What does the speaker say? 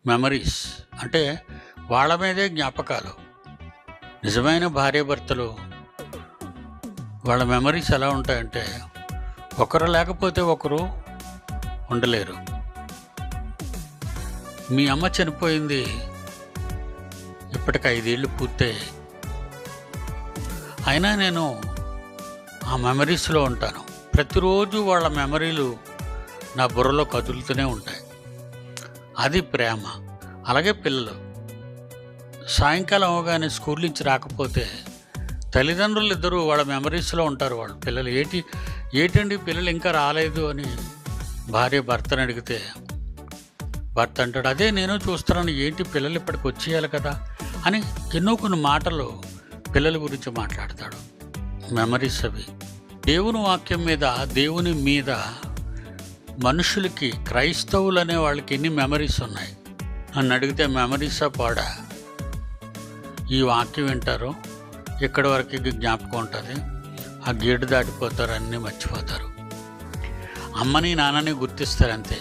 Memories అంటే వాళ్ళ మీదే జ్ఞాపకాలు. నిజమైన భార్యాభర్తలు వాళ్ళ మెమరీస్ ఎలా ఉంటాయంటే, ఒకరు లేకపోతే ఒకరు ఉండలేరు. మీ అమ్మ చనిపోయింది ఇప్పటికి 5 ఏళ్ళు పూర్తయ్యాయి. అయినా నేను ఆ మెమరీస్లో ఉంటాను. ప్రతిరోజు వాళ్ళ మెమరీలు నా బుర్రలో కదులుతూనే ఉంటాయి. అది ప్రేమ. అలాగే పిల్లలు సాయంకాలం అవగానే స్కూల్ నుంచి రాకపోతే తల్లిదండ్రులు ఇద్దరూ వాళ్ళ మెమరీస్లో ఉంటారు. వాళ్ళు పిల్లలు ఏటండి పిల్లలు ఇంకా రాలేదు అని భార్య భర్తను అడిగితే, భర్త అంటాడు, అదే నేను చూస్తున్నాను, ఏంటి పిల్లలు ఇప్పటికి వచ్చేయాలి కదా అని ఎన్నో కొన్ని మాటలు పిల్లల గురించి మాట్లాడతాడు. మెమరీస్ అవి. దేవుని వాక్యం మీద, దేవుని మీద మనుషులకి, క్రైస్తవులు అనే వాళ్ళకి ఎన్ని మెమరీస్ ఉన్నాయి నన్ను అడిగితే, మెమరీసా పాడా? ఈ వాక్యం వింటారు, ఇక్కడి వరకు జ్ఞాపకం ఉంటుంది, ఆ గేటు దాటిపోతారు, అన్నీ మర్చిపోతారు. అమ్మని నాన్నని గుర్తిస్తారు అంతే.